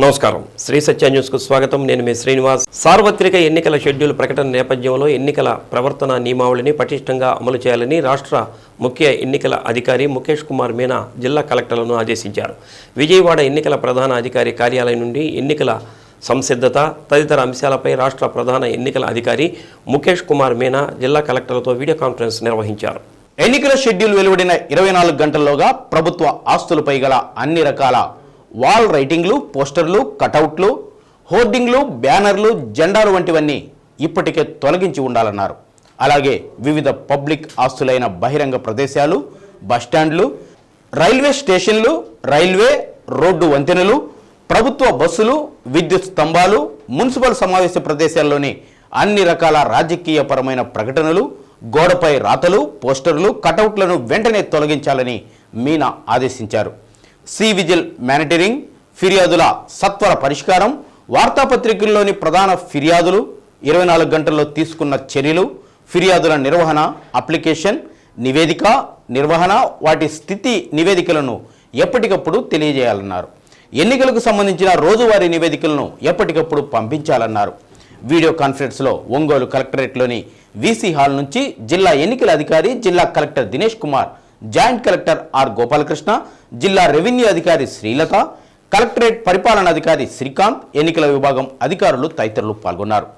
నమస్కారం శ్రీ సత్య న్యూస్కు స్వాగతం. నేను మీ శ్రీనివాస్. సార్వత్రిక ఎన్నికల షెడ్యూల్ ప్రకటన నేపథ్యంలో ఎన్నికల ప్రవర్తన నియమావళిని పటిష్టంగా అమలు చేయాలని రాష్ట్ర ముఖ్య ఎన్నికల అధికారి ముఖేష్ కుమార్ మీనా జిల్లా కలెక్టర్లను ఆదేశించారు. విజయవాడ ఎన్నికల ప్రధాన అధికారి కార్యాలయం నుండి ఎన్నికల సంసిద్ధత తదితర అంశాలపై రాష్ట్ర ప్రధాన ఎన్నికల అధికారి ముఖేష్ కుమార్ మీనా జిల్లా కలెక్టర్లతో వీడియో కాన్ఫరెన్స్ నిర్వహించారు. ఎన్నికల షెడ్యూల్ వెలువడిన 24 గంటల్లోగా ప్రభుత్వ ఆస్తులపై గల అన్ని రకాల వాల్ రైటింగ్లు, పోస్టర్లు, కటౌట్లు, హోర్డింగ్లు, బ్యానర్లు, జెండాలు వంటివన్నీ ఇప్పటికే తొలగించి ఉండాలన్నారు. అలాగే వివిధ పబ్లిక్ ఆస్తులైన బహిరంగ ప్రదేశాలు, బస్టాండ్లు, రైల్వే స్టేషన్లు, రైల్వే రోడ్డు వంతెనలు, ప్రభుత్వ బస్సులు, విద్యుత్ స్తంభాలు, మున్సిపల్ సమావేశ ప్రదేశాల్లోని అన్ని రకాల రాజకీయపరమైన ప్రకటనలు, గోడపై రాతలు, పోస్టర్లు, కటౌట్లను వెంటనే తొలగించాలని మీనా ఆదేశించారు. సి విజిల్ మానిటరింగ్, ఫిర్యాదుల సత్వర పరిష్కారం, వార్తాపత్రికల్లోని ప్రధాన ఫిర్యాదులు, 24 గంటల్లో తీసుకున్న చర్యలు, ఫిర్యాదుల నిర్వహణ, అప్లికేషన్, నివేదిక నిర్వహణ, వాటి స్థితి నివేదికలను ఎప్పటికప్పుడు తెలియజేయాలన్నారు. ఎన్నికలకు సంబంధించిన రోజువారీ నివేదికలను ఎప్పటికప్పుడు పంపించాలన్నారు. వీడియో కాన్ఫరెన్స్లో ఒంగోలు కలెక్టరేట్లోని వీసీ హాల్ నుంచి జిల్లా ఎన్నికల అధికారి, జిల్లా collector Dinesh Kumar, joint collector R Gopalakrishna, జిల్లా రెవెన్యూ అధికారి శ్రీలత, కలెక్టరేట్ పరిపాలనాధికారి శ్రీకాంత్, ఎన్నికల విభాగం అధికారులు తదితరులు పాల్గొన్నారు.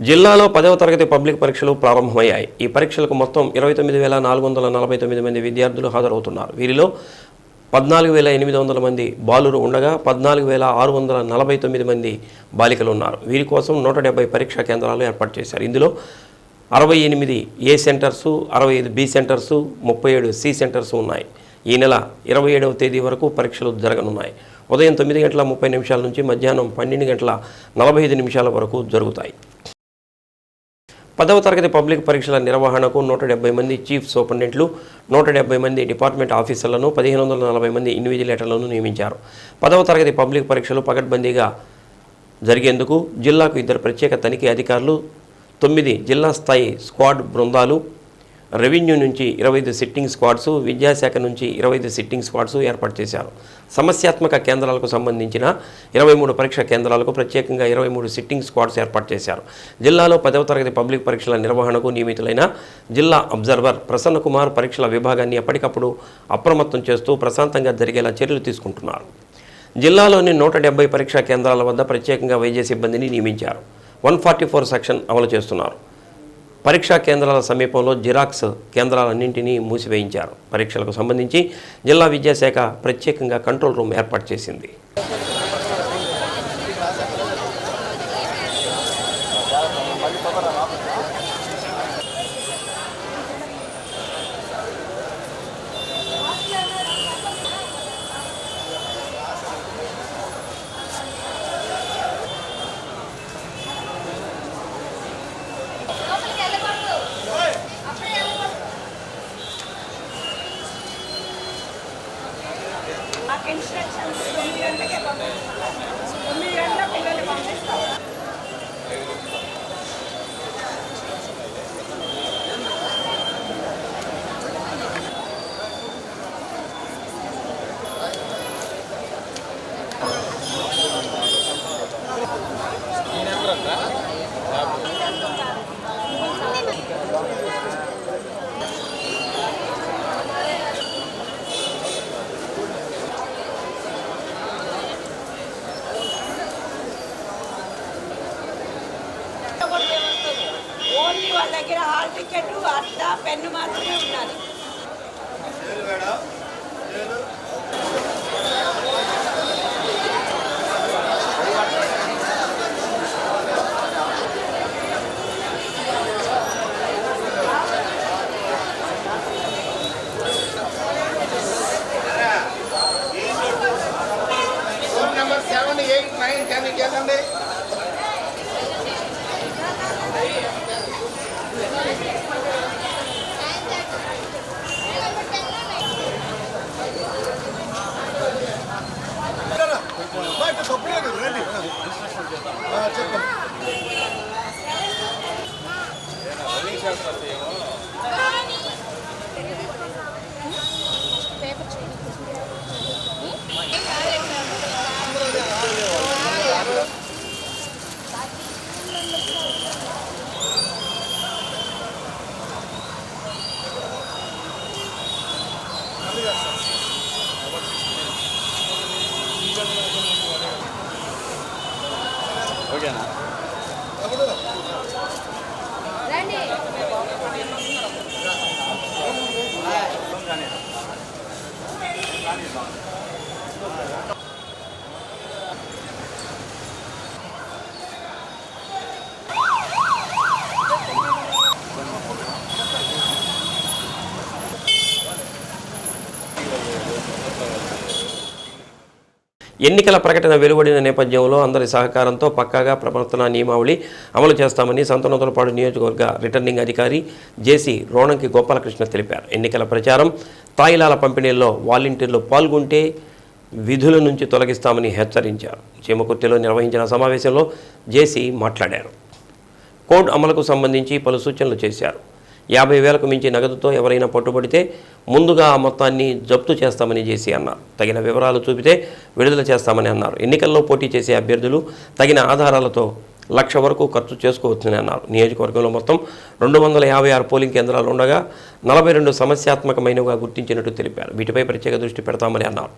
జిల్లాలో 10వ తరగతి పబ్లిక్ పరీక్షలు ప్రారంభమయ్యాయి. ఈ పరీక్షలకు మొత్తం 29,449 మంది విద్యార్థులు హాజరవుతున్నారు. వీరిలో 14,800 మంది బాలురు ఉండగా 14,649 మంది బాలికలు ఉన్నారు. వీరి కోసం 170 పరీక్షా కేంద్రాలు ఏర్పాటు చేశారు. ఇందులో 68 A centres, 65 B centres, 37 C centres ఉన్నాయి. ఈ నెల 27వ తేదీ వరకు పరీక్షలు జరగనున్నాయి. ఉదయం 9:30 నుంచి మధ్యాహ్నం 12:45 వరకు జరుగుతాయి. 10వ తరగతి పబ్లిక్ పరీక్షల నిర్వహణకు 170 మంది చీఫ్ సూపరింటెండెంట్లు, 170 మంది డిపార్ట్మెంట్ ఆఫీసర్లను, 1540 మంది ఇన్విజిలేటర్లను నియమించారు. 10వ తరగతి పబ్లిక్ పరీక్షలు పకడ్బందీగా జరిగేందుకు జిల్లాకు 2 ప్రత్యేక తనిఖీ అధికారులు, 9 జిల్లా స్థాయి స్క్వాడ్ బృందాలు, రెవెన్యూ నుంచి 25 సిట్టింగ్ స్క్వాడ్స్, విద్యాశాఖ నుంచి 25 సిట్టింగ్ స్క్వాడ్స్ ఏర్పాటు చేశారు. సమస్యాత్మక కేంద్రాలకు సంబంధించిన 23 పరీక్షా కేంద్రాలకు ప్రత్యేకంగా 23 సిట్టింగ్ స్క్వాడ్స్ ఏర్పాటు చేశారు. జిల్లాలో 10వ తరగతి పబ్లిక్ పరీక్షల నిర్వహణకు నియమితులైన జిల్లా అబ్జర్వర్ ప్రసన్న కుమార్ పరీక్షల విభాగాన్ని ఎప్పటికప్పుడు అప్రమత్తం చేస్తూ ప్రశాంతంగా జరిగేలా చర్యలు తీసుకుంటున్నారు. జిల్లాలోని 170 పరీక్షా కేంద్రాల వద్ద ప్రత్యేకంగా వైద్య సిబ్బందిని నియమించారు. 144 సెక్షన్ అమలు చేస్తున్నారు. పరీక్షా కేంద్రాల సమీపంలో జిరాక్స్ కేంద్రాలన్నింటినీ మూసివేయించారు. పరీక్షలకు సంబంధించి జిల్లా విద్యాశాఖ ప్రత్యేకంగా కంట్రోల్ రూమ్ ఏర్పాటు చేసింది. ఇన్స్ట్రక్షన్స్ 9 గంటలకే పంపిస్తాం. 9 గంటల పిల్లల్ని పంపిస్తాం. ఓన్లీ వాళ్ళ దగ్గర హాల్ టికెట్, అట్ట, పెన్ను మాత్రమే ఉండాలి. నెంబర్ 7, 8, 9, 10 ఇచ్చేదండి. బయట ఓకేనా? ఎన్నికల ప్రకటన వెలువడిన నేపథ్యంలో అందరి సహకారంతో పక్కాగా ప్రవర్తన నియమావళి అమలు చేస్తామని సంతనూతలపాడు నియోజకవర్గ రిటర్నింగ్ అధికారి జేసీ రోణంకి గోపాలకృష్ణ తెలిపారు. ఎన్నికల ప్రచారం తాయిలాల పంపిణీల్లో వాలంటీర్లు పాల్గొంటే విధుల నుంచి తొలగిస్తామని హెచ్చరించారు. చీమకుర్తిలో నిర్వహించిన సమావేశంలో జేసీ మాట్లాడారు. కోడ్ అమలుకు సంబంధించి పలు సూచనలు చేశారు. 50,000కు మించి నగదుతో ఎవరైనా పట్టుబడితే ముందుగా ఆ మొత్తాన్ని జప్తు చేస్తామని జేసీ అన్నారు. తగిన వివరాలు చూపితే విడుదల చేస్తామని అన్నారు. ఎన్నికల్లో పోటీ చేసే అభ్యర్థులు తగిన ఆధారాలతో 1,00,000 వరకు ఖర్చు చేసుకోవచ్చని అన్నారు. నియోజకవర్గంలో మొత్తం 256 పోలింగ్ కేంద్రాలు ఉండగా 42 సమస్యాత్మకమైనవిగా గుర్తించినట్టు తెలిపారు. వీటిపై ప్రత్యేక దృష్టి పెడతామని అన్నారు.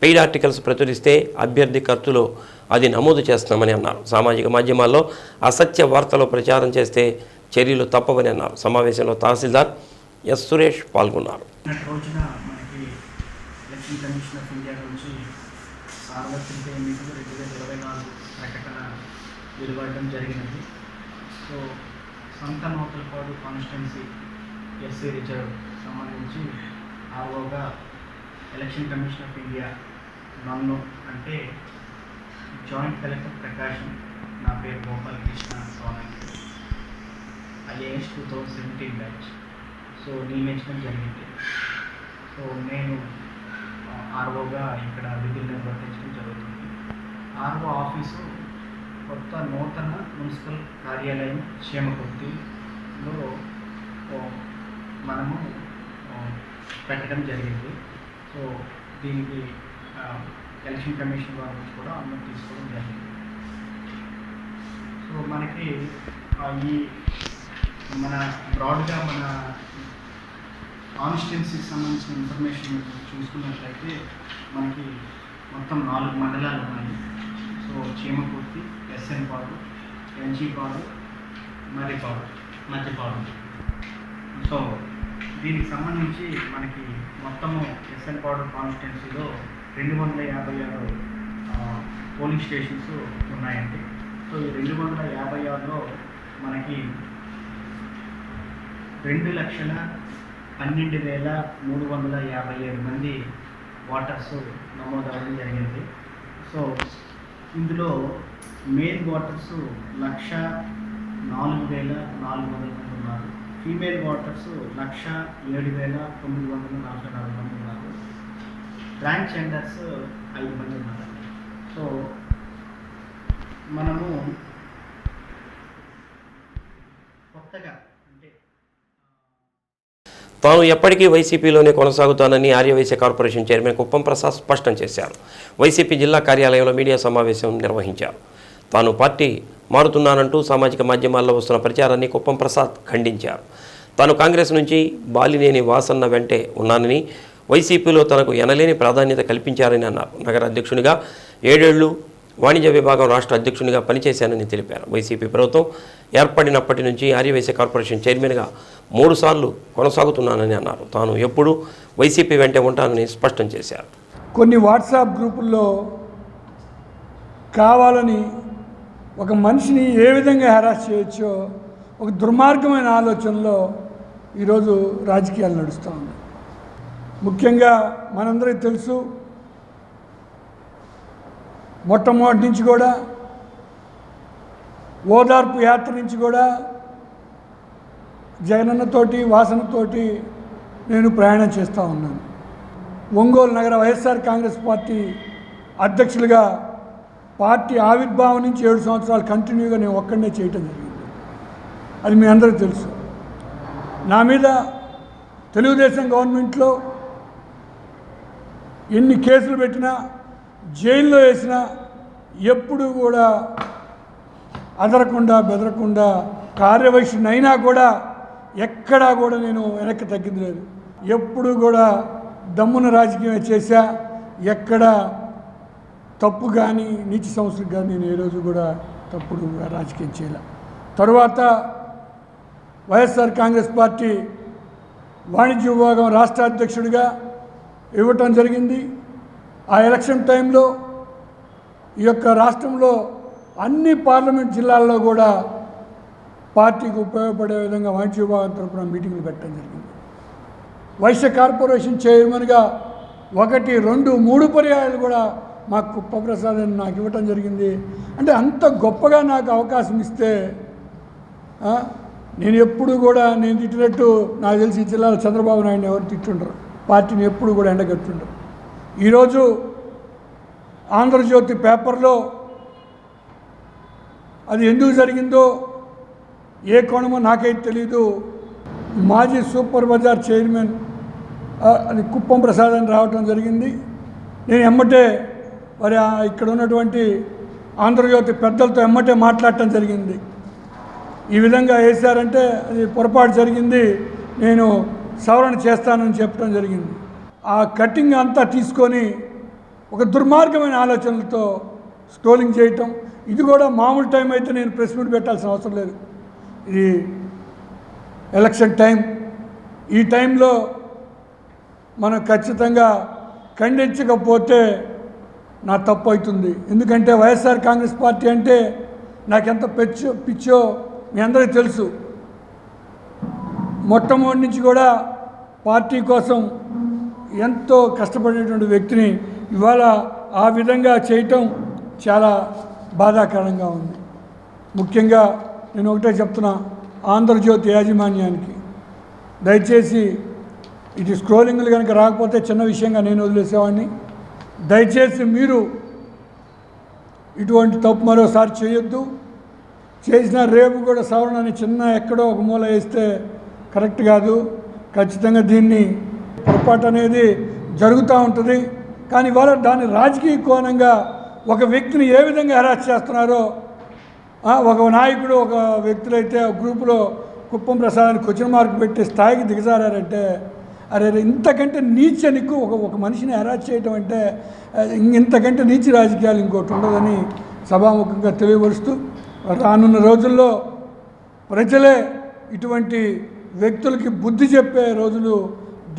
పెయిడ్ ఆర్టికల్స్ ప్రచురిస్తే అభ్యర్థి ఖర్చులో అది నమోదు చేస్తామని అన్నారు. సామాజిక మాధ్యమాల్లో అసత్య వార్తలు ప్రచారం చేస్తే చర్యలు తప్పవని అన్నారు. సమావేశంలో తహసీల్దార్ ఎస్ సురేష్ పాల్గొన్నారు. రోజున మనకి ఎలక్షన్ కమిషన్ ఆఫ్ ఇండియా నుంచి సార్వత్రిక ఎన్నికలు 2024 ప్రకటన వెలువడడం జరిగినది. So Santhanuthalapadu constituency SC reserve సంబంధించి ఆర్ఓగా ఎలక్షన్ కమిషన్ ఆఫ్ ఇండియా నన్ను అంటే జాయింట్ కలెక్టర్ ప్రకాశం, నా పేరు గోపాలకృష్ణ సోనంకి, IAS 2017 బ్యాచ్ సో నియమించడం జరిగింది. సో నేను ఆర్ఓగా ఇక్కడ విధులు నిర్వర్తించడం జరుగుతుంది. ఆర్ఓ ఆఫీసు కొత్త నూతన మున్సిపల్ కార్యాలయం చీమకుర్తిలో మనము పెట్టడం జరిగింది. సో దీనికి ఎలక్షన్ కమిషన్ వారి నుంచి కూడా అనుమతి తీసుకోవడం జరిగింది. సో మనకి ఈ మన బ్రాడ్గా మన కాన్స్టిట్యున్సీకి సంబంధించిన ఇన్ఫర్మేషన్ చూసుకున్నట్లయితే మనకి మొత్తం 4 మండలాలు ఉన్నాయి. సో చీమకుర్తి, ఎస్ఎన్పాడు, ఎంజీపాడు, మధ్యపాడు. సో దీనికి సంబంధించి మనకి మొత్తము ఎస్ఎన్పాడు కాన్స్టిట్యున్సీలో 256 పోలింగ్ స్టేషన్స్ ఉన్నాయండి. సో ఈ 256లో మనకి 2,12,357 మంది ఓటర్స్ నమోదవడం జరిగింది. సో ఇందులో మేల్ ఓటర్స్ 1,04,400 మంది ఉన్నారు. ఫీమేల్ ఓటర్స్ 1,07,944 మంది ఉన్నారు. ట్రాన్స్జెండర్స్ 5 మంది ఉన్నారు. సో మనము కొత్తగా తాను ఎప్పటికీ వైసీపీలోనే కొనసాగుతానని ఆర్యవైశ్య కార్పొరేషన్ చైర్మన్ కుప్పం ప్రసాద్ స్పష్టం చేశారు. వైసీపీ జిల్లా కార్యాలయంలో మీడియా సమావేశం నిర్వహించారు. తాను పార్టీ మారుతున్నానంటూ సామాజిక మాధ్యమాల్లో వస్తున్న ప్రచారాన్ని కుప్పం ప్రసాద్ ఖండించారు. తాను కాంగ్రెస్ నుంచి బాలినేని వాసన్న వెంటే ఉన్నానని, వైసీపీలో తనకు ఎనలేని ప్రాధాన్యత కల్పించారని అన్నారు. నగర అధ్యక్షునిగా 7 ఏళ్లు, వాణిజ్య విభాగం రాష్ట్ర అధ్యక్షునిగా పనిచేశానని తెలిపారు. వైసీపీ ప్రభుత్వం ఏర్పడినప్పటి నుంచి ఆర్యవైశ్య కార్పొరేషన్ చైర్మన్గా 3 సార్లు కొనసాగుతున్నానని అన్నారు. తాను ఎప్పుడూ వైసీపీ వెంటే ఉంటానని స్పష్టం చేశారు. కొన్ని వాట్సాప్ గ్రూపుల్లో కావాలని ఒక మనిషిని ఏ విధంగా హెరాస్ చేయొచ్చో ఒక దుర్మార్గమైన ఆలోచనలో ఈరోజు రాజకీయాలు నడుస్తూ ఉన్నాయి. ముఖ్యంగా మనందరికీ తెలుసు, మొట్టమొదటి నుంచి కూడా ఓదార్పు యాత్ర నుంచి కూడా జగనన్నతోటి వాసనతోటి నేను ప్రయాణం చేస్తూ ఉన్నాను. ఒంగోలు నగర వైఎస్ఆర్ కాంగ్రెస్ పార్టీ అధ్యక్షులుగా పార్టీ ఆవిర్భావం నుంచి 7 సంవత్సరాలు కంటిన్యూగా నేను ఒక్కడనే చేయటం జరిగింది. అది మీ అందరికీ తెలుసు. నా మీద తెలుగుదేశం గవర్నమెంట్లో ఎన్ని కేసులు పెట్టినా జైల్లో వేసినా ఎప్పుడు కూడా అదరకుండా బెదరకుండా కార్యవైశ్యునైనా కూడా ఎక్కడా కూడా నేను వెనక్కి తగ్గింది లేదు. ఎప్పుడు కూడా దమ్మున రాజకీయం చేశా. ఎక్కడ తప్పు కానీ నీతి సంస్థలకు కానీ నేను ఏ రోజు కూడా తప్పుడు రాజకీయం చేయలే. తరువాత వైఎస్ఆర్ కాంగ్రెస్ పార్టీ వాణిజ్య విభాగం రాష్ట్ర అధ్యక్షుడిగా ఇవ్వటం జరిగింది. ఆ ఎలక్షన్ టైంలో ఈ యొక్క రాష్ట్రంలో అన్ని పార్లమెంట్ జిల్లాల్లో కూడా పార్టీకి ఉపయోగపడే విధంగా వాణిజ్య విభాగం తరఫున మీటింగ్లు పెట్టడం జరిగింది. వైశ్య కార్పొరేషన్ చైర్మన్గా 1, 2, 3 పర్యాయాలు కూడా మాకు కుప్పప్రసాద్ అని నాకు ఇవ్వటం జరిగింది. అంటే అంత గొప్పగా నాకు అవకాశం ఇస్తే నేను ఎప్పుడు కూడా నేను తిట్టినట్టు నాకు తెలిసి ఈ జిల్లాలో చంద్రబాబు నాయుడిని ఎవరు తిట్టుండరు, పార్టీని ఎప్పుడు కూడా ఎండగట్టుండరు. ఈరోజు ఆంధ్రజ్యోతి పేపర్లో అది ఎందుకు జరిగిందో ఏ కోణమో నాకైతే తెలీదు. మాజీ సూపర్ బజార్ చైర్మన్ అది కుప్పం ప్రసాద్ అని రావటం జరిగింది. నేను ఎమ్మటే మరి ఇక్కడ ఉన్నటువంటి ఆంధ్రజ్యోతి పెద్దలతో ఎమ్మటే మాట్లాడటం జరిగింది. ఈ విధంగా వేశారంటే అది పొరపాటు జరిగింది, నేను సవరణ చేస్తానని చెప్పడం జరిగింది. ఆ కటింగ్ అంతా తీసుకొని ఒక దుర్మార్గమైన ఆలోచనలతో స్క్రోలింగ్ చేయటం, ఇది కూడా మామూలు టైం అయితే నేను ప్రెస్ మీట్ పెట్టాల్సిన అవసరం లేదు. ఇది ఎలక్షన్ టైం. ఈ టైంలో మనం ఖచ్చితంగా ఖండించకపోతే నా తప్పు అవుతుంది. ఎందుకంటే వైఎస్ఆర్ కాంగ్రెస్ పార్టీ అంటే నాకెంత పిచ్చో మీ అందరికీ తెలుసు. మొట్టమొదటి నుంచి కూడా పార్టీ కోసం ఎంతో కష్టపడినటువంటి వ్యక్తిని ఇవాళ ఆ విధంగా చేయటం చాలా బాధాకరంగా ఉంది. ముఖ్యంగా నేను ఒకటే చెప్తున్నా ఆంధ్రజ్యోతి యాజమాన్యానికి, దయచేసి ఇది స్క్రోలింగ్లు కనుక రాకపోతే చిన్న విషయంగా నేను వదిలేసేవాడిని. దయచేసి మీరు ఇటువంటి తప్పు మరోసారి చేయొద్దు. చేసిన రేపు కూడా సవరణని చిన్న ఎక్కడో ఒక మూల వేస్తే కరెక్ట్ కాదు. ఖచ్చితంగా దీన్ని పొరపాటు అనేది జరుగుతూ ఉంటుంది. కానీ ఇవాళ దాన్ని రాజకీయ కోణంగా ఒక వ్యక్తిని ఏ విధంగా హెరాస్ చేస్తున్నారో, ఒక నాయకుడు ఒక వ్యక్తులైతే ఒక గ్రూపులో కుప్పం ప్రసాదానికి క్వశ్చన్ మార్క్ పెట్టి స్థాయికి దిగజారంటే, అరే ఇంతకంటే నీచ నీకు ఒక మనిషిని హెరాస్ చేయటం అంటే ఇంతకంటే నీచ రాజకీయాలు ఇంకోటి ఉండదని సభాముఖంగా తెలియపరుస్తూ, రానున్న రోజుల్లో ప్రజలే ఇటువంటి వ్యక్తులకి బుద్ధి చెప్పే రోజులు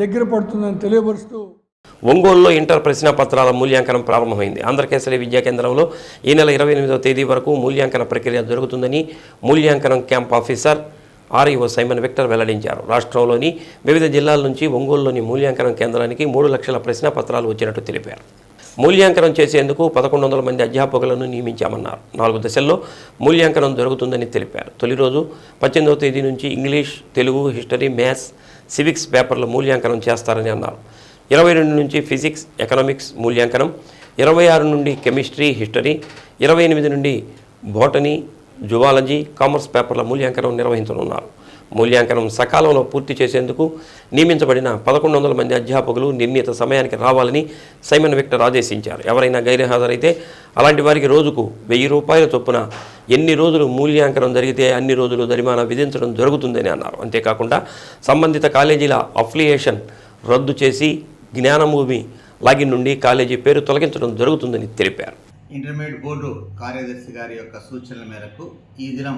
దగ్గర పడుతుందని తెలియపరుస్తూ, ఒంగోలులో ఇంటర్ ప్రశ్నాపత్రాల మూల్యాంకనం ప్రారంభమైంది. ఆంధ్రకేసరి విద్యా కేంద్రంలో ఈ నెల 28వ తేదీ వరకు మూల్యాంకన ప్రక్రియ జరుగుతుందని మూల్యాంకనం క్యాంప్ ఆఫీసర్ ఆర్ఈఓ సైమన్ విక్టర్ వెల్లడించారు. రాష్ట్రంలోని వివిధ జిల్లాల నుంచి ఒంగోలులోని మూల్యాంకనం కేంద్రానికి 3 లక్షల ప్రశ్నాపత్రాలు వచ్చినట్టు తెలిపారు. మూల్యాంకనం చేసేందుకు 1100 మంది అధ్యాపకులను నియమించామన్నారు. 4 దశల్లో మూల్యాంకనం జరుగుతుందని తెలిపారు. తొలి రోజు 18వ తేదీ నుంచి English, Telugu, history, maths, civics పేపర్ల మూల్యాంకనం చేస్తారని అన్నారు. 22 నుంచి ఫిజిక్స్, ఎకనామిక్స్ మూల్యాంకనం, 26 నుండి కెమిస్ట్రీ, హిస్టరీ, 28 నుండి బోటనీ, జువాలజీ, కామర్స్ పేపర్ల మూల్యాంకనం నిర్వహించనున్నారు. మూల్యాంకనం సకాలంలో పూర్తి చేసేందుకు నియమించబడిన 1100 మంది అధ్యాపకులు నిర్ణీత సమయానికి రావాలని సైమన్ విక్టర్ ఆదేశించారు. ఎవరైనా గైర్హాజరైతే అలాంటి వారికి రోజుకు 1000 రూపాయల చొప్పున ఎన్ని రోజులు మూల్యాంకనం జరిగితే అన్ని రోజులు జరిమానా విధించడం జరుగుతుందని అన్నారు. అంతేకాకుండా సంబంధిత కాలేజీల అఫిలియేషన్ రద్దు చేసి జ్ఞానభూమి లాగిన్ నుండి కాలేజీ పేరు తొలగించడం జరుగుతుందని తెలిపారు. ఇంటర్మీడియట్ బోర్డు కార్యదర్శి గారి యొక్క సూచనల మేరకు ఈ దినం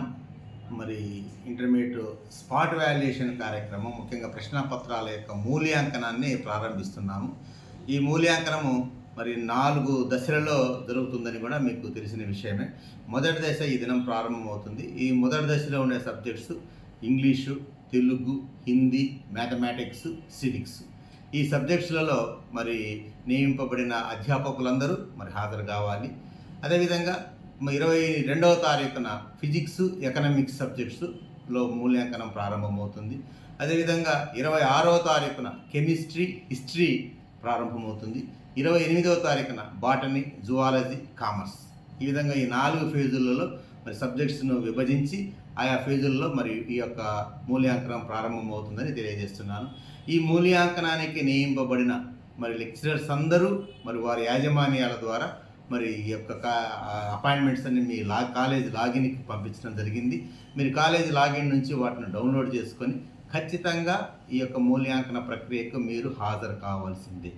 మరి ఇంటర్మీడియట్ స్పాట్ వాల్యుయేషన్ కార్యక్రమం, ముఖ్యంగా ప్రశ్నపత్రాల యొక్క మూల్యాంకనాన్ని ప్రారంభిస్తున్నాము. ఈ మూల్యాంకనము మరి 4 దశలలో జరుగుతుందని కూడా మీకు తెలిసిన విషయమే. మొదటి దశ ఈ దినం ప్రారంభమవుతుంది. ఈ మొదటి దశలో ఉండే subjects English, Telugu, Hindi, mathematics, civics. ఈ సబ్జెక్ట్స్లలో మరి నియమింపబడిన అధ్యాపకులందరూ మరి హాజరు కావాలి. అదేవిధంగా 22వ తారీఖున ఫిజిక్స్, ఎకనామిక్స్ సబ్జెక్ట్స్లో మూల్యాంకనం ప్రారంభమవుతుంది. అదేవిధంగా 26వ తారీఖున కెమిస్ట్రీ, హిస్టరీ ప్రారంభమవుతుంది. 28వ తారీఖున బాటనీ, జువాలజీ, కామర్స్. ఈ విధంగా ఈ 4 ఫేజులలో మరి సబ్జెక్ట్స్ను విభజించి ఆయా ఫేజుల్లో మరి ఈ యొక్క మూల్యాంకనం ప్రారంభమవుతుందని తెలియజేస్తున్నాను. ఈ మూల్యాంకనానికి నియమింపబడిన మరి లెక్చరర్స్ అందరూ మరి వారి యాజమాన్యాల ద్వారా మరి ఈ యొక్క అపాయింట్మెంట్స్ అన్ని మీ కాలేజ్ లాగిన్కి పంపించడం జరిగింది. మీరు కాలేజ్ లాగిన్ నుంచి వాటిని డౌన్లోడ్ చేసుకొని ఖచ్చితంగా ఈ యొక్క మూల్యాంకన ప్రక్రియకు మీరు హాజరు కావాల్సిందే.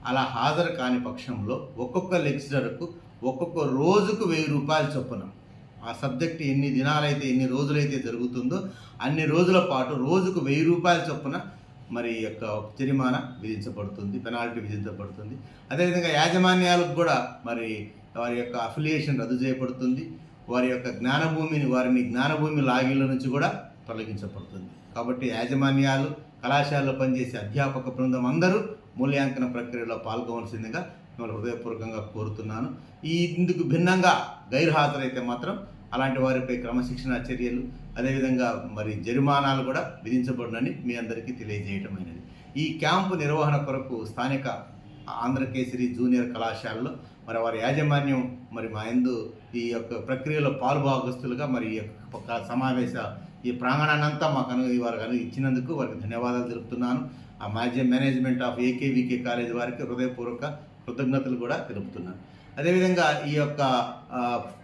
అలా హాజరు కాని పక్షంలో ఒక్కొక్క లెక్చరర్కు ఒక్కొక్క రోజుకు 1000 రూపాయలు చొప్పున ఆ సబ్జెక్ట్ ఎన్ని దినాలైతే ఎన్ని రోజులైతే జరుగుతుందో అన్ని రోజుల పాటు రోజుకు 1000 రూపాయల చొప్పున మరి యొక్క జరిమానా విధించబడుతుంది, పెనాల్టీ విధించబడుతుంది. అదేవిధంగా యాజమాన్యాలకు కూడా మరి వారి యొక్క అఫిలియేషన్ రద్దు చేయబడుతుంది. వారి యొక్క వారిని జ్ఞానభూమి లాగిన్ల నుంచి కూడా తొలగించబడుతుంది. కాబట్టి యాజమాన్యాలు, కళాశాలలో పనిచేసే అధ్యాపక బృందం అందరూ మూల్యాంకన ప్రక్రియలో పాల్గొనవలసిందిగా మిమ్మల్ని హృదయపూర్వకంగా కోరుతున్నాను. ఇందుకు భిన్నంగా గైర్హాజరైతే మాత్రం అలాంటి వారిపై క్రమశిక్షణా చర్యలు, అదేవిధంగా మరి జరిమానాలు కూడా విధించబడునని మీ అందరికీ తెలియజేయటమైనది. ఈ క్యాంపు నిర్వహణ కొరకు స్థానిక ఆంధ్రకేసరి జూనియర్ కళాశాలలో మరి వారి యాజమాన్యం మరి మా యందు ఈ యొక్క ప్రక్రియలో పాలుభాగస్తులుగా మరి ఈ యొక్క సమావేశ ఈ ప్రాంగణాన్ని అంతా వారు ఇచ్చినందుకు వారికి ధన్యవాదాలు తెలుపుతున్నాను. ఆ మేనేజ్మెంట్ ఆఫ్ ఏకేవికే కాలేజ్ వారికి హృదయపూర్వక కృతజ్ఞతలు కూడా తెలుపుతున్నాను. అదేవిధంగా ఈ యొక్క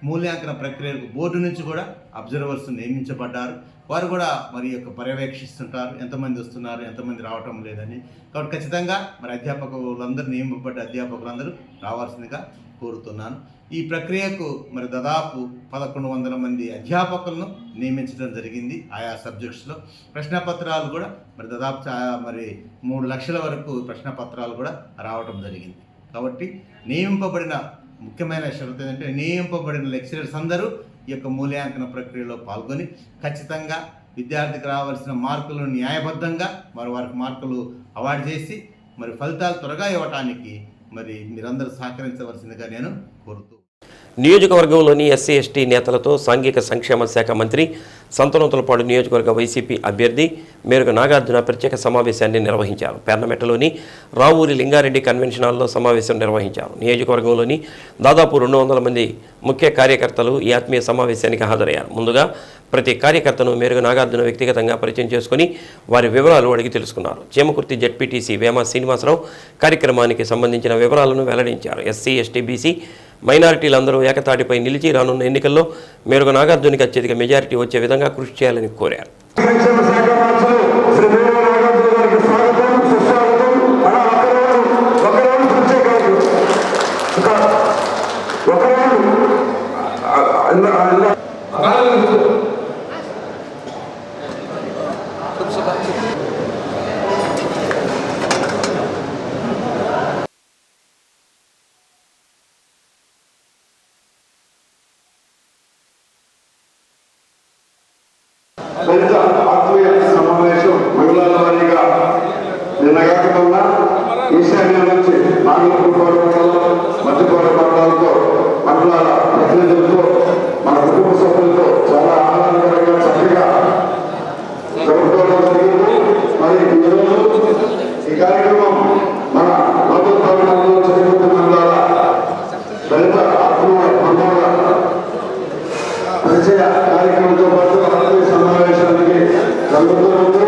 మూల్యాంకన ప్రక్రియకు బోర్డు నుంచి కూడా అబ్జర్వర్స్ నియమించబడ్డారు. వారు కూడా మరి యొక్క పర్యవేక్షిస్తుంటారు, ఎంతమంది వస్తున్నారు, ఎంతమంది రావటం లేదని. కాబట్టి ఖచ్చితంగా మరి అధ్యాపకులందరూ నియమింపబడ్డ అధ్యాపకులందరూ రావాల్సిందిగా కోరుతున్నాను. ఈ ప్రక్రియకు మరి దాదాపు 1100 మంది అధ్యాపకులను నియమించడం జరిగింది. ఆయా సబ్జెక్ట్స్లో ప్రశ్నపత్రాలు కూడా మరి దాదాపు మరి 3 లక్షల వరకు ప్రశ్నపత్రాలు కూడా రావటం జరిగింది. కాబట్టి నియమింపబడిన ముఖ్యమైన షరతు ఏంటంటే నియమింపబడిన లెక్చరర్స్ అందరూ ఈ యొక్క మూల్యాంకన ప్రక్రియలో పాల్గొని ఖచ్చితంగా విద్యార్థికి రావాల్సిన మార్కులను న్యాయబద్ధంగా మరి వారికి మార్కులు అవార్డు చేసి మరి ఫలితాలు త్వరగా ఇవ్వటానికి మరి మీరందరూ సహకరించవలసిందిగా నేను కోరుతూ నియోజకవర్గంలోని ఎస్సీ ఎస్టీ నేతలతో సాంఘిక సంక్షేమ శాఖ మంత్రి సంతనోతులపాడు నియోజకవర్గ వైసీపీ అభ్యర్థి మేరుగ నాగార్జున ప్రత్యేక సమావేశాన్ని నిర్వహించారు. పెర్నమెట్టలోని రావూరి లింగారెడ్డి కన్వెన్షన్ హాల్లో సమావేశం నిర్వహించారు. నియోజకవర్గంలోని దాదాపు 200 మంది ముఖ్య కార్యకర్తలు ఈ ఆత్మీయ సమావేశానికి హాజరయ్యారు. ముందుగా ప్రతి కార్యకర్తను మేరుగ నాగార్జున వ్యక్తిగతంగా పరిచయం చేసుకుని వారి వివరాలు అడిగి తెలుసుకున్నారు. చేమకుర్తి జెడ్పీటీసీ వేమ శ్రీనివాసరావు కార్యక్రమానికి సంబంధించిన వివరాలను వెల్లడించారు. ఎస్సీ ఎస్టీ బీసీ మైనారిటీలందరూ ఏకతాటిపై నిలిచి రానున్న ఎన్నికల్లో మేరుగ నాగార్జునికి అత్యధిక మెజారిటీ వచ్చే విధంగా కృషి చేయాలని కోరారు. దళిత ఆత్మీయ సమావేశం మండలాల వారీగా నిన్నగాకుండా ఈశాన్యం నుంచి నాగలపూర్ మండలం, మధ్యపూర్ మండలాలతో మండలాల ప్రతినిధులతో మన కుటుంబ సభ్యులతో చాలా ఆనందకరంగా చక్కగా జరుపుకోవడం జరిగింది. మరి ఈరోజు ఈ కార్యక్రమం మన లోకల్ భవనంలో చేపట్టిన మండలాల దళిత ఆత్మీయ మండల పరిచయ కార్యక్రమంతో పాటు ఆత్మీయ సమావేశానికి జరుగుతుంది.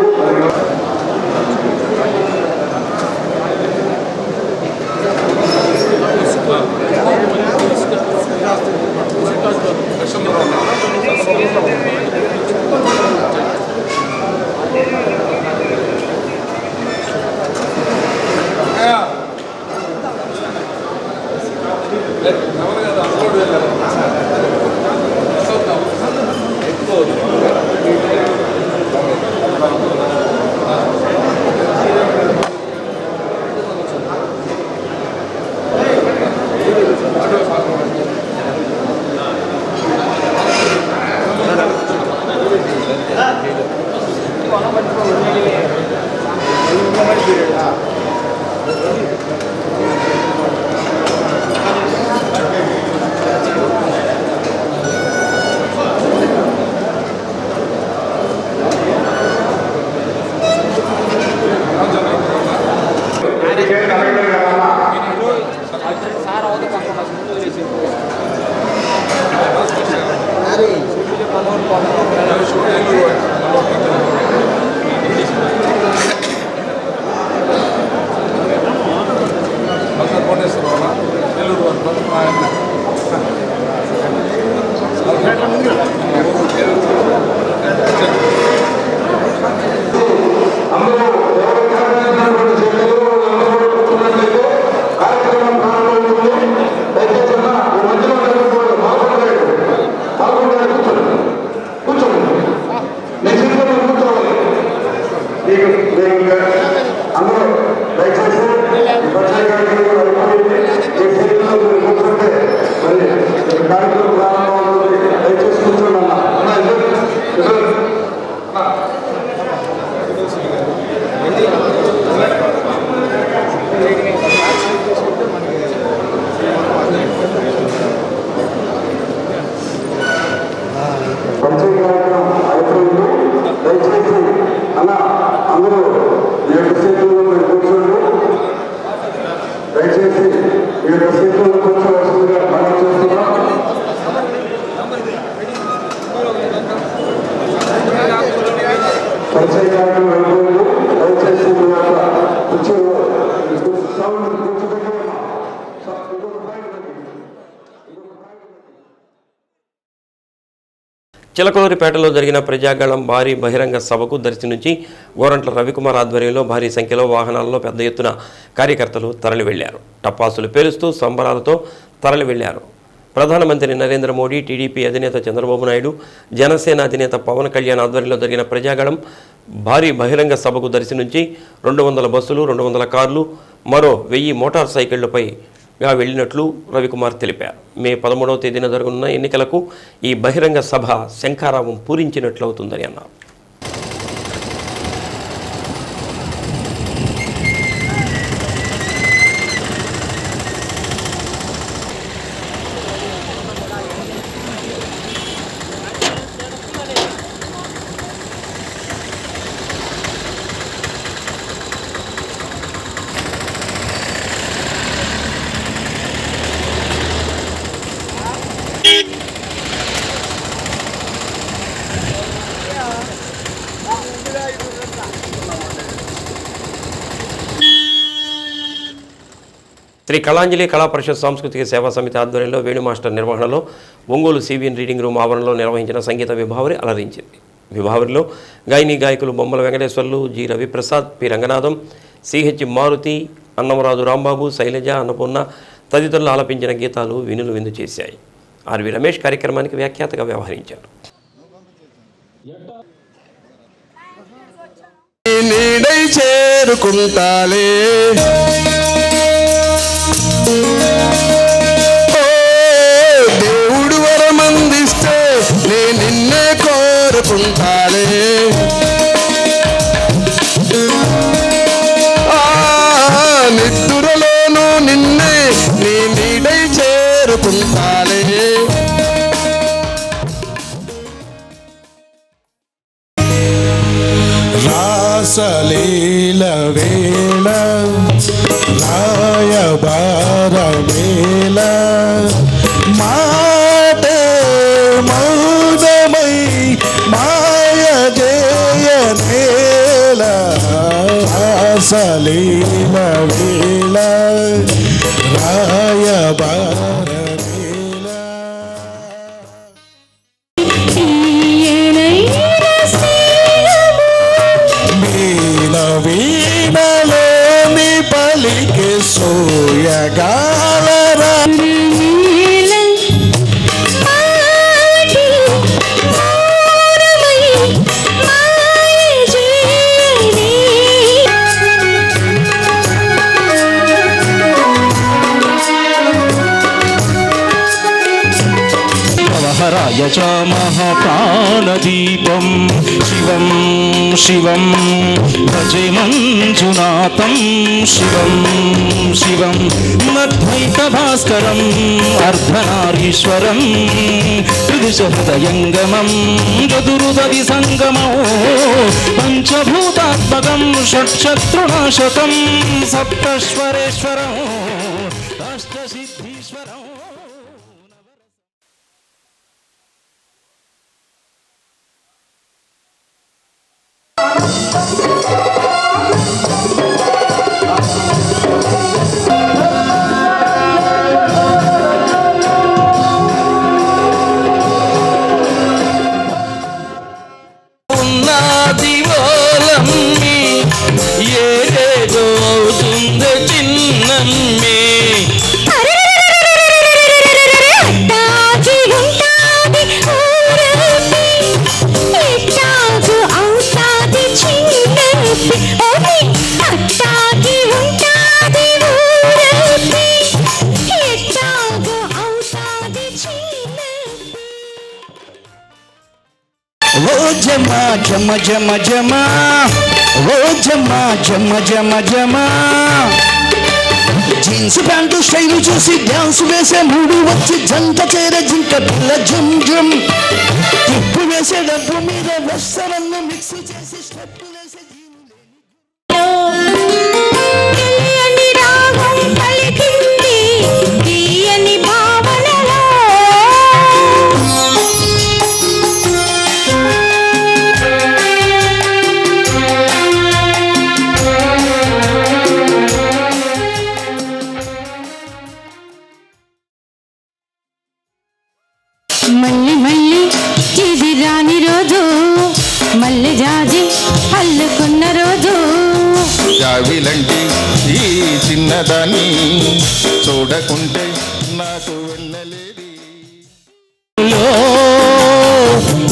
చిలకలూరిపేటలో జరిగిన ప్రజాగళం భారీ బహిరంగ సభకు దర్శి నుంచి గోరంట్ల రవికుమార్ ఆధ్వర్యంలో భారీ సంఖ్యలో వాహనాల్లో పెద్ద ఎత్తున కార్యకర్తలు తరలి వెళ్లారు. టపాసులు పేలుస్తూ సంబరాలతో తరలి వెళ్లారు. ప్రధానమంత్రి నరేంద్ర మోడీ, టీడీపీ అధినేత చంద్రబాబు నాయుడు, జనసేన అధినేత పవన్ కళ్యాణ్ ఆధ్వర్యంలో జరిగిన ప్రజాగళం భారీ బహిరంగ సభకు దర్శి నుంచి 200 బస్సులు, 200 కార్లు, మరో 1000 మోటార్ సైకిళ్లపై వెళ్ళినట్లు రవికుమార్ తెలిపారు. మే 13వ తేదీన జరగనున్న ఎన్నికలకు ఈ బహిరంగ సభ శంఖారావం పూరించినట్లవుతుందని అన్నారు. శ్రీ కళాంజలి కళా పరిషత్ సాంస్కృతిక సేవా సమితి ఆధ్వర్యంలో వేణు మాస్టర్ నిర్వహణలో ఒంగోలు సివిఎన్ రీడింగ్ రూమ్ ఆవరణలో నిర్వహించిన సంగీత విభావరి అలరించింది. విభావరిలో గాయని గాయకులు Bommala Venkateswarlu, G Raviprasad, P Ranganatham, CH Maruthi, Annamaraju Rambabu, Sailaja, Annapurna తదితరులు ఆలపించిన గీతాలు వినులు విందు చేశాయి. ఆర్వి రమేష్ కార్యక్రమానికి వ్యాఖ్యాతగా వ్యవహరించారు. దేవుడు వరమందిస్తే నేను నిన్నే కోరుకుంటాలే, నిద్దురలోనూ నిన్నే నీ నీడై చేరుకుంటాలే. రాసలీల వేళ రాయబార వేళ మాటే మౌదమై మాయ జయ నేల. రాసలీల వేళ రాయబార వేళ వీణలోని పలికి సోయగాలరా యచ మహాప్రాణదీపం శివం శివం భజే మంజునాథం శివం శివం మద్వైత భాస్కరం అర్ధనారీశ్వరం త్రిదిశ హృదయంగమం చతురుదవి సంగమో పంచభూతాత్మకం షట్శత్రునాశకం సప్తశ్వరేశ్వరం అష్టసిద్ధీశ్వరం. ఓ జమ జమ జమ జమ ఓ జమ జమ జమ జమ జీన్స్ ప్యాంటు స్టైలు చూసి డ్యాన్స్ వేసే మూడు వచ్చి జంట చేరే జింక పిల్ల జమ్ జమ్ ఉప్పు వేసే డబ్బు మీద వెస్సరన్ను మిక్స్ చేసి స్టెప్ వేసే మళ్ళీ మళ్ళీ ఇది రాని రోజు మళ్ళీ జాజి అల్లుకున్న రోజు జావిలంటి ఈ చిన్నదాన్ని చూడకుంటే నాకు వెళ్ళలేది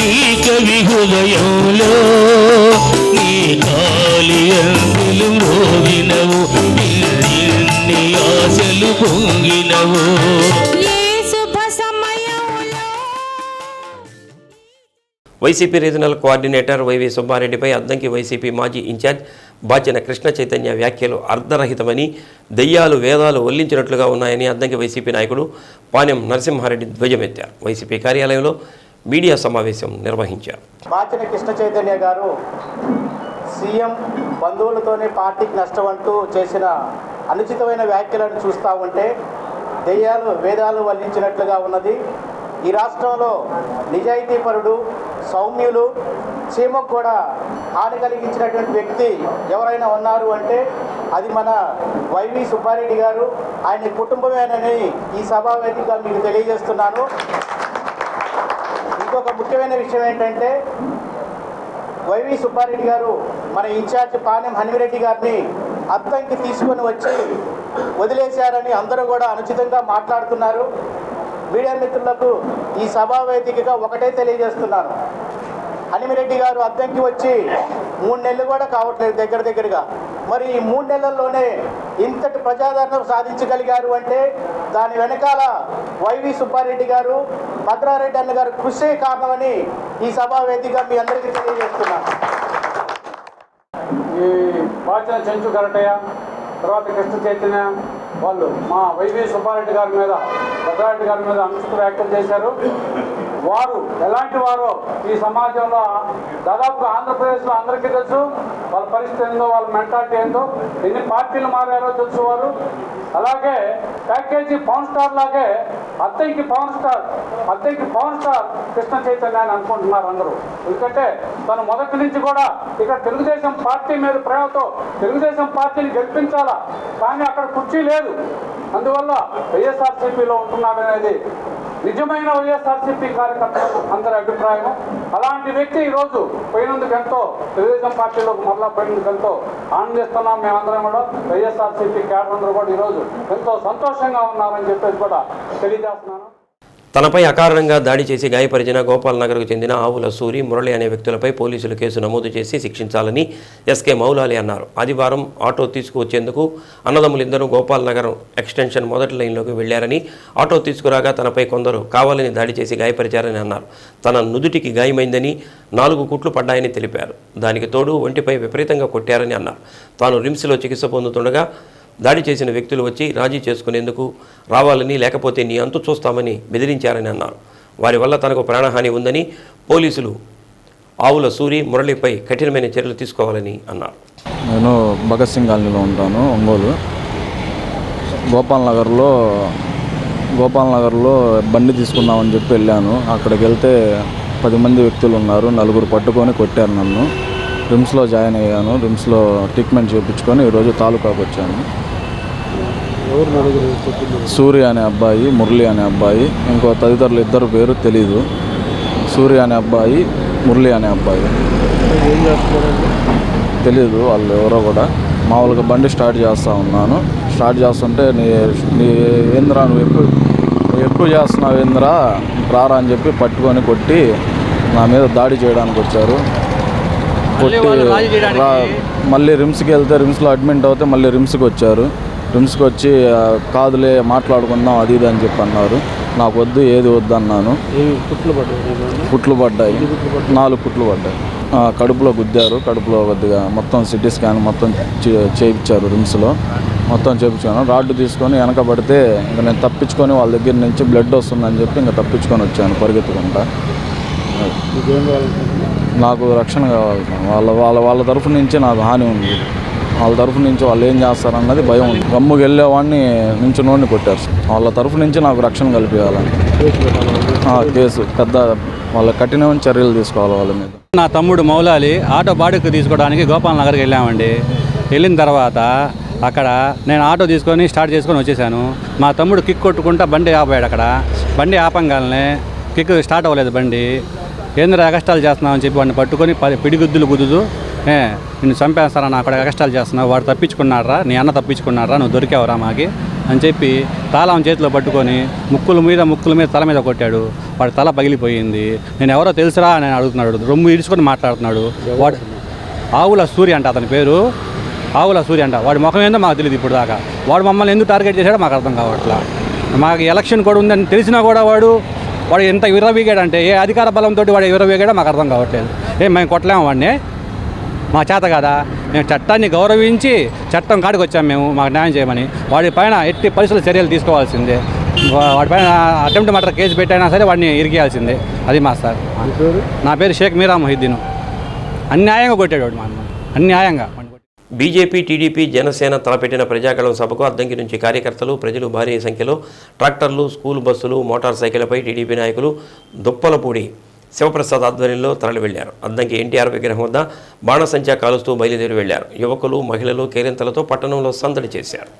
ఈ కవి హృదయంలో నీ కాలి అంగులు మోగినవు ఇన్ని ఆశలు పొంగినవు వైసీపీ రీజనల్ కోఆర్డినేటర్ వైవి సుబ్బారెడ్డిపై అద్దంకి వైసీపీ మాజీ ఇన్ఛార్జ్ బాచిన కృష్ణ చైతన్య వ్యాఖ్యలు అర్ధరహితమని దెయ్యాలు వేదాలు ఒల్లించినట్లుగా ఉన్నాయని అద్దంకి వైసీపీ నాయకుడు పానెం నరసింహారెడ్డి ధ్వజమెత్తారు. వైసీపీ కార్యాలయంలో మీడియా సమావేశం నిర్వహించారు. బాచిన కృష్ణ చైతన్య గారు సీఎం బంధువులతోనే పార్టీకి నష్టం అంటూ చేసిన అనుచితమైన వ్యాఖ్యలను చూస్తూ ఉంటే దెయ్యాలు వేదాలు వల్లించినట్లుగా ఉన్నది. ఈ రాష్ట్రంలో నిజాయితీపరుడు, సౌమ్యులు, చీమకు కూడా హాని కలిగించినటువంటి వ్యక్తి ఎవరైనా ఉన్నారు అంటే అది మన వైవి సుబ్బారెడ్డి గారు, ఆయన కుటుంబమేనని ఈ సభావేదికగా మీకు తెలియజేస్తున్నాను. ఇంకొక ముఖ్యమైన విషయం ఏంటంటే వైవి సుబ్బారెడ్డి గారు మన ఇన్ఛార్జ్ పానెం హనుమిరెడ్డి గారిని అద్దంకి తీసుకొని వచ్చి వదిలేశారని అందరూ కూడా అనుచితంగా మాట్లాడుతున్నారు. మీడియా మిత్రులకు ఈ సభావేదికగా ఒకటే తెలియజేస్తున్నాను, హనుమిరెడ్డి గారు అద్దంకి వచ్చి 3 నెలలు కూడా కావట్లేదు దగ్గరగా. మరి ఈ 3 నెలల్లోనే ఇంతటి ప్రజాదరణ సాధించగలిగారు అంటే దాని వెనకాల వైవి సుబ్బారెడ్డి గారు, భద్రారెడ్డి అన్న గారు కృషి కారణమని ఈ సభావేదికగా మీ అందరికీ తెలియజేస్తున్నాను. ఈ బాచిన చెంచు గరటయ్య తర్వాత కృష్ణ చైతన్య వాళ్ళు మా వైవి సుబ్బారెడ్డి గారి మీద, భద్రారెడ్డి గారి మీద అనుచిత వ్యాఖ్యలు చేశారు. వారు ఎలాంటి వారో ఈ సమాజంలో దాదాపుగా ఆంధ్రప్రదేశ్లో అందరికీ తెలుసు. వాళ్ళ పరిస్థితి ఏందో, వాళ్ళ మెంటాలిటీ ఏందో, ఎన్ని పార్టీలు మారారో తెలుసు వారు. అలాగే ప్యాకేజీ పవన్ స్టార్ లాగే అద్దెకి పవన్ స్టార్ కృష్ణ చైతన్య అని అనుకుంటున్నారు అందరూ. ఎందుకంటే తను మొదటి నుంచి కూడా ఇక్కడ తెలుగుదేశం పార్టీ మీద ప్రేమతో తెలుగుదేశం పార్టీని గెలిపించాలా, కానీ అక్కడ కుర్చీ లేదు, అందువల్ల వైఎస్ఆర్సీపీలో ఉంటున్నాడనేది నిజమైన వైఎస్ఆర్సీపీ కార్యకర్తలు అందరి అభిప్రాయం. అలాంటి వ్యక్తి ఈరోజు పోయినందుకు ఎంతో, తెలుగుదేశం పార్టీలోకి మరలా పోయినందుకు ఎంతో ఆనందిస్తున్నాం. మేమందరం కూడా వైఎస్ఆర్సీపీ క్యాడర్ అందరూ కూడా ఈరోజు ఎంతో సంతోషంగా ఉన్నారని చెప్పేసి కూడా తెలియజేస్తున్నాను. తనపై అకారణంగా దాడి చేసి గాయపరిచిన గోపాల్ నగర్కు చెందిన ఆవుల సూరి, మురళి అనే వ్యక్తులపై పోలీసులు కేసు నమోదు చేసి శిక్షించాలని ఎస్కే మౌలాలి అన్నారు. ఆదివారం ఆటో తీసుకువచ్చేందుకు అన్నదమ్ములిద్దరూ గోపాల్ నగర్ ఎక్స్టెన్షన్ మొదటి లైన్లోకి వెళ్లారని, ఆటో తీసుకురాగా తనపై కొందరు కావాలని దాడి చేసి గాయపరిచారని అన్నారు. తన నుదుటికి గాయమైందని, 4 కుట్లు పడ్డాయని తెలిపారు. దానికి తోడు ఒంటిపై విపరీతంగా కొట్టారని అన్నారు. తాను రిమ్స్లో చికిత్స పొందుతుండగా దాడి చేసిన వ్యక్తులు వచ్చి రాజీ చేసుకునేందుకు రావాలని, లేకపోతే నీ అంతు చూస్తామని బెదిరించారని అన్నారు. వారి వల్ల తనకు ప్రాణహాని ఉందని, పోలీసులు ఆవుల సూరి, మురళిపై కఠినమైన చర్యలు తీసుకోవాలని అన్నారు. నేను భగత్ సింగ్ కాలనీలో ఉంటాను, ఒంగోలు. గోపాల్ నగర్లో బండి తీసుకుందామని చెప్పి వెళ్ళాను. అక్కడికి వెళ్తే 10 మంది వ్యక్తులు ఉన్నారు, 4 పట్టుకొని కొట్టారు నన్ను. రిమ్స్లో జాయిన్ అయ్యాను. రిమ్స్లో ట్రీట్మెంట్ చేయించుకొని ఈరోజు తాలూకాకు వచ్చాను. సూర్య అనే అబ్బాయి, మురళి అనే అబ్బాయి, ఇంకో తదితరులు 2 పేరు తెలీదు. సూర్య అనే అబ్బాయి, మురళి అనే అబ్బాయి తెలీదు వాళ్ళు ఎవరో కూడా. మామూలుగా బండి స్టార్ట్ చేస్తూ ఉన్నాను. స్టార్ట్ చేస్తుంటే నీ ఏంద్రా నువ్వు ఎక్కువ చేస్తున్నావు ఏంద్రా రారా అని చెప్పి పట్టుకొని కొట్టి నా మీద దాడి చేయడానికి వచ్చారు. కొట్టి మళ్ళీ రిమ్స్కి వెళ్తే రిమ్స్లో అడ్మిట్ అవుతే మళ్ళీ రిమ్స్కి వచ్చారు. రిమ్స్కి వచ్చి కాదులే మాట్లాడుకుందాం అది ఇది అని చెప్పి అన్నారు. నాకు వద్దు, ఏది వద్దు అన్నాను. కుట్లు పడ్డాయి, 4 కుట్లు పడ్డాయి. కడుపులో గుద్దారు, కడుపులో కొద్దిగా మొత్తం సిటీ స్కాన్ మొత్తం చేయించారు, రిమ్స్లో మొత్తం చేయించాను. రాడ్డు తీసుకొని వెనకబడితే ఇంకా నేను తప్పించుకొని వాళ్ళ దగ్గర నుంచి బ్లడ్ వస్తుందని చెప్పి ఇంకా తప్పించుకొని వచ్చాను పరిగెత్తుకుంటా. నాకు రక్షణ కావాలి. వాళ్ళ తరఫు నుంచి నాకు హాని ఉంది. వాళ్ళ తరఫు నుంచి వాళ్ళు ఏం చేస్తారన్నది భయం ఉంది. గమ్ముకి వెళ్ళేవాడిని నుంచి నోడిని కొట్టారు. వాళ్ళ తరఫు నుంచి నాకు రక్షణ కల్పించాలని కేసు పెద్ద వాళ్ళ కఠినమైన చర్యలు తీసుకోవాలి వాళ్ళ మీద. నా తమ్ముడు మౌలాలి ఆటో బాడుగకు తీసుకోవడానికి గోపాల్ నగర్కి వెళ్ళామండి. వెళ్ళిన తర్వాత అక్కడ నేను ఆటో తీసుకొని స్టార్ట్ చేసుకొని వచ్చేసాను. మా తమ్ముడు కిక్ కొట్టుకుంటా బండి ఆపాడు. అక్కడ బండి ఆపంగానే కిక్ స్టార్ట్ అవ్వలేదు బండి. ఏంద్ర అగస్టాలు చేస్తున్నావు అని చెప్పి వాడిని పట్టుకొని పిడిగుద్దులు గుద్దుదు, నిన్ను చంపేస్తారా, అక్కడ అగస్టాలు చేస్తున్నావు, వాడు తప్పించుకున్నారా, నీ అన్న తప్పించుకున్నారా, నువ్వు దొరికావరా మాకి అని చెప్పి తాళం చేతిలో పట్టుకొని ముక్కుల మీద తల మీద కొట్టాడు. వాడి తల పగిలిపోయింది. నేను ఎవరో తెలుసురా అని అడుగుతున్నాడు. రొమ్ము ఇడుచుకొని మాట్లాడుతున్నాడు. వాడు ఆవుల సూర్య అంట, అతని పేరు ఆవుల సూర్య అంట. వాడి ముఖం ఏందో మాకు తెలియదు ఇప్పుడు దాకా. వాడు మమ్మల్ని ఎందుకు టార్గెట్ చేశాడో మాకు అర్థం కావట్లా. మాకు ఎలక్షన్ కూడా ఉందని తెలిసినా కూడా వాడు ఎంత విర్రవీగాడంటే, ఏ అధికార బలంతో వాడు విర్రవీగాడో మాకు అర్థం కావట్లేదు. మేము కొట్టలేము వాడిని, మా చేత కదా. మేము చట్టాన్ని గౌరవించి చట్టం కాడికి వచ్చాము మేము, మాకు న్యాయం చేయమని. వాడి పైన ఎట్టి పరిస్థితుల చర్యలు తీసుకోవాల్సిందే. వాడి పైన అటెంప్ట్ మర్డర్ కేసు పెట్టైనా సరే వాడిని ఇరికేయాల్సిందే. అది మా సార్. నా పేరు షేక్ మీరా మొహిద్దీన్. అన్యాయంగా కొట్టాడు వాడు, మా అన్యాయంగా. బీజేపీ, టీడీపీ, జనసేన తలపెట్టిన ప్రజాగళం సభకు అద్దంకి నుంచి కార్యకర్తలు, ప్రజలు భారీ సంఖ్యలో ట్రాక్టర్లు, స్కూల్ బస్సులు, మోటార్ సైకిళ్లపై టీడీపీ నాయకులు దుప్పలపూడి శివప్రసాద్ ఆధ్వర్యంలో తరలి వెళ్లారు. అద్దంకి ఎన్టీఆర్ విగ్రహం వద్ద బాణసంచా కాలుస్తూ బయలుదేరి వెళ్లారు. యువకులు, మహిళలు కేరింతలతో పట్టణంలో సందడి చేశారు.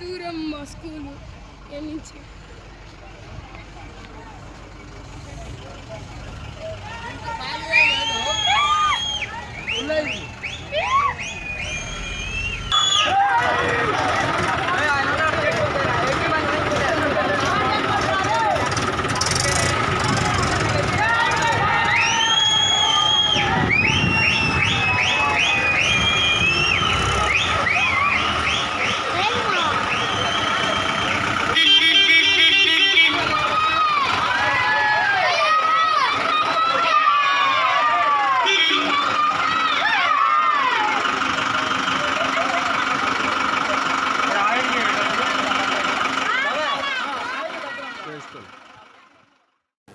దూరం మా స్కూలు నుంచి.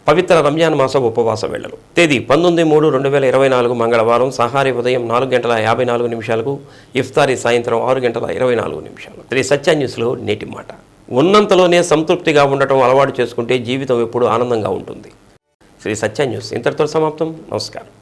పవిత్ర రంజాన్ మాస ఉపవాస వేళలు. తేదీ 19/3/2024 మంగళవారం. సహారీ ఉదయం 4:54 ఇఫ్తారీ సాయంత్రం 6:24. శ్రీ సత్య న్యూస్లో నేటి మాట. ఉన్నంతలోనే సంతృప్తిగా ఉండటం అలవాటు చేసుకుంటే జీవితం ఎప్పుడూ ఆనందంగా ఉంటుంది. శ్రీ సత్య న్యూస్ ఇంతటితో సమాప్తం. నమస్కారం.